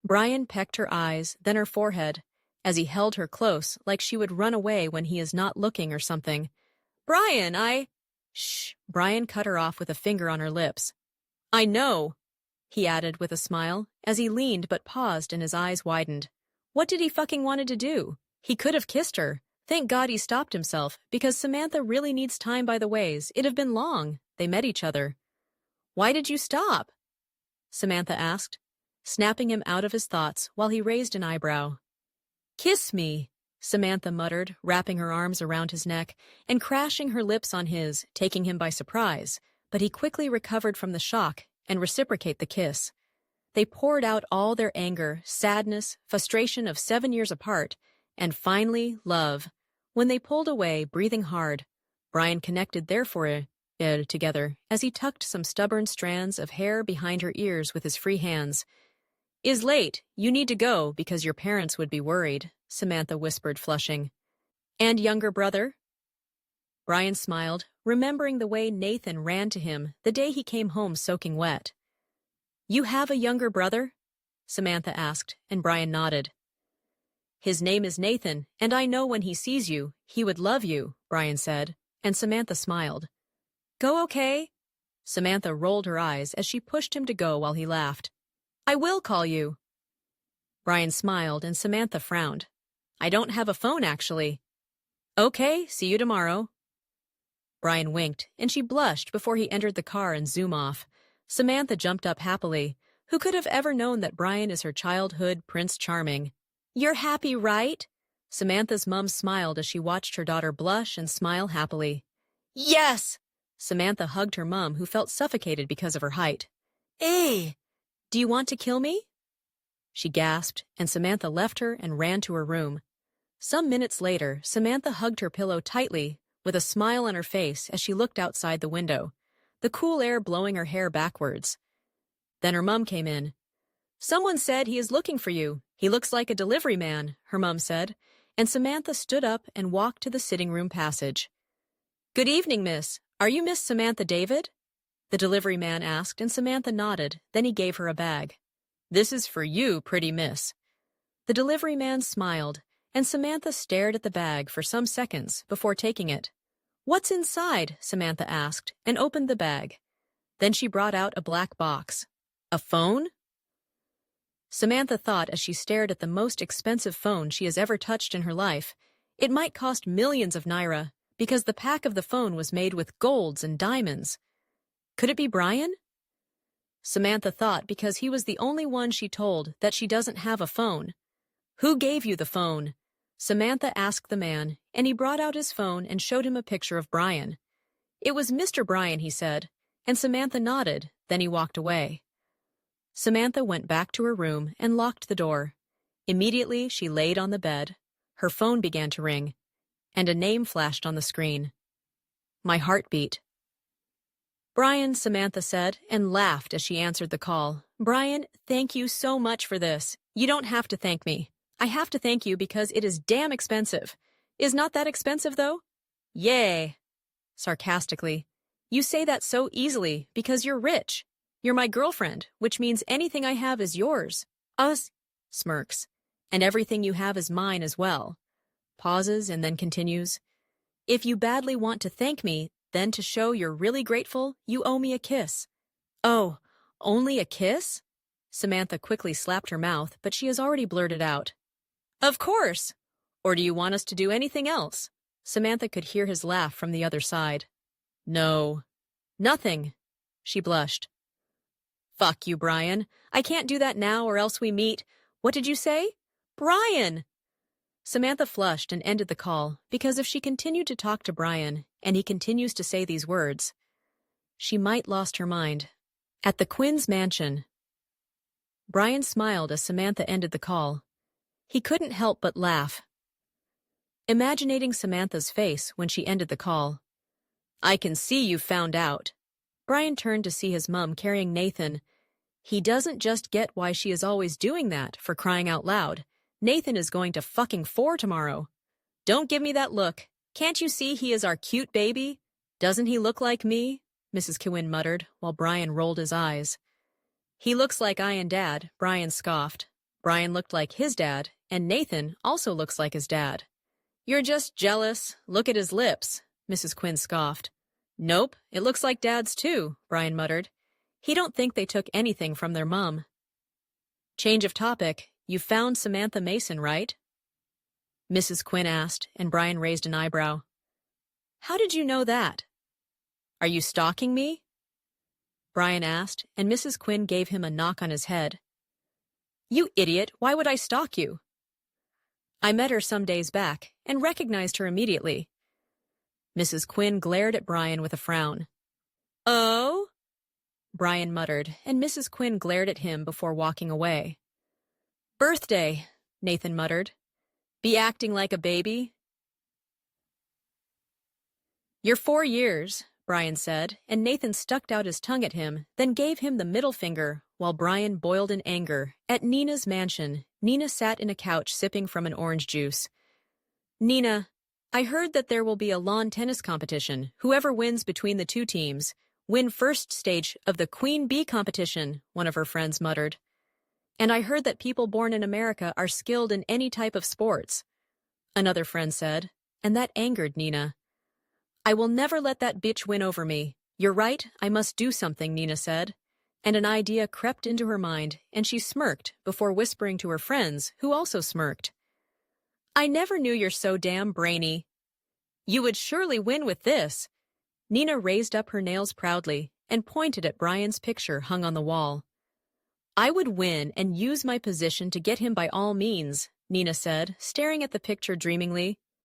Bryan pecked her eyes, then her forehead, as he held her close like she would run away when he is not looking or something. Bryan, Shh! Bryan cut her off with a finger on her lips. I know, he added with a smile, as he leaned but paused and his eyes widened. What did he fucking wanted to do? He could have kissed her. Thank God he stopped himself, because Samantha really needs time by the ways. It'd have been long. They met each other. Why did you stop? Samantha asked, snapping him out of his thoughts while he raised an eyebrow. Kiss me, Samantha muttered, wrapping her arms around his neck and crashing her lips on his, taking him by surprise, but he quickly recovered from the shock and reciprocate the kiss. They poured out all their anger, sadness, frustration of 7 years apart, and finally, love. When they pulled away, breathing hard, Bryan connected their forehead together as he tucked some stubborn strands of hair behind her ears with his free hands. Is late. You need to go because your parents would be worried, Samantha whispered, flushing. And younger brother? Bryan smiled, remembering the way Nathan ran to him the day he came home soaking wet. You have a younger brother? Samantha asked, and Bryan nodded. His name is Nathan, and I know when he sees you, he would love you, Bryan said, and Samantha smiled. Go okay? Samantha rolled her eyes as she pushed him to go while he laughed. I will call you. Bryan smiled and Samantha frowned. I don't have a phone, actually. Okay, see you tomorrow. Bryan winked, and she blushed before he entered the car and zoomed off. Samantha jumped up happily. Who could have ever known that Bryan is her childhood Prince Charming? You're happy, right? Samantha's mom smiled as she watched her daughter blush and smile happily. Yes! Samantha hugged her mom, who felt suffocated because of her height. Hey! Do you want to kill me? She gasped, and Samantha left her and ran to her room. Some minutes later, Samantha hugged her pillow tightly, with a smile on her face as she looked outside the window, the cool air blowing her hair backwards. Then her mom came in. Someone said he is looking for you. He looks like a delivery man, her mom said, and Samantha stood up and walked to the sitting room passage. Good evening, miss. Are you Miss Samantha David? The delivery man asked, and Samantha nodded. Then he gave her a bag. This is for you, pretty miss. The delivery man smiled, and Samantha stared at the bag for some seconds before taking it. What's inside? Samantha asked, and opened the bag. Then she brought out a black box. A phone? Samantha thought as she stared at the most expensive phone she has ever touched in her life. It might cost millions of naira, because the pack of the phone was made with golds and diamonds. Could it be Bryan? Samantha thought because he was the only one she told that she doesn't have a phone. Who gave you the phone? Samantha asked the man, and he brought out his phone and showed him a picture of Bryan. It was Mr. Bryan, he said, and Samantha nodded, then he walked away. Samantha went back to her room and locked the door. Immediately, she laid on the bed. Her phone began to ring, and a name flashed on the screen. My heart beat. Bryan, Samantha said, and laughed as she answered the call. Bryan, thank you so much for this. You don't have to thank me. I have to thank you because it is damn expensive. Is not that expensive, though? Yay! Sarcastically. You say that so easily because you're rich. You're my girlfriend, which means anything I have is yours. Us, smirks. And everything you have is mine as well. Pauses and then continues. If you badly want to thank me, then to show you're really grateful, you owe me a kiss. Oh, only a kiss? Samantha quickly slapped her mouth, but she has already blurted out. Of course! Or do you want us to do anything else? Samantha could hear his laugh from the other side. No. Nothing. She blushed. Fuck you, Bryan. I can't do that now or else we meet. What did you say? Bryan! Samantha flushed and ended the call, because if she continued to talk to Bryan, and he continues to say these words, she might lost her mind. At the Quinn's mansion. Bryan smiled as Samantha ended the call. He couldn't help but laugh, imaginating Samantha's face when she ended the call. I can see you found out. Bryan turned to see his mom carrying Nathan. He doesn't just get why she is always doing that, for crying out loud. Nathan is going to fucking 4 tomorrow. Don't give me that look. Can't you see he is our cute baby? Doesn't he look like me? Mrs. Quinn muttered, while Bryan rolled his eyes. He looks like I and Dad, Bryan scoffed. Bryan looked like his dad, and Nathan also looks like his dad. You're just jealous. Look at his lips, Mrs. Quinn scoffed. Nope, it looks like Dad's too, Bryan muttered. He don't think they took anything from their mum. Change of topic. You found Samantha Mason, right? Mrs. Quinn asked, and Bryan raised an eyebrow. How did you know that? Are you stalking me? Bryan asked, and Mrs. Quinn gave him a knock on his head. You idiot, why would I stalk you? I met her some days back, and recognized her immediately. Mrs. Quinn glared at Bryan with a frown. Oh? Bryan muttered, and Mrs. Quinn glared at him before walking away. Birthday, Nathan muttered. Be acting like a baby? You're 4 years, Bryan said, and Nathan stuck out his tongue at him, then gave him the middle finger, while Bryan boiled in anger. At Nina's mansion, Nina sat in a couch sipping from an orange juice. Nina, I heard that there will be a lawn tennis competition. Whoever wins between the two teams win first stage of the Queen Bee competition, one of her friends muttered. And I heard that people born in America are skilled in any type of sports, another friend said, and that angered Nina. I will never let that bitch win over me. You're right, I must do something, Nina said. And an idea crept into her mind, and she smirked before whispering to her friends, who also smirked. I never knew you're so damn brainy. You would surely win with this. Nina raised up her nails proudly and pointed at Bryan's picture hung on the wall. I would win and use my position to get him by all means, Nina said, staring at the picture dreamingly.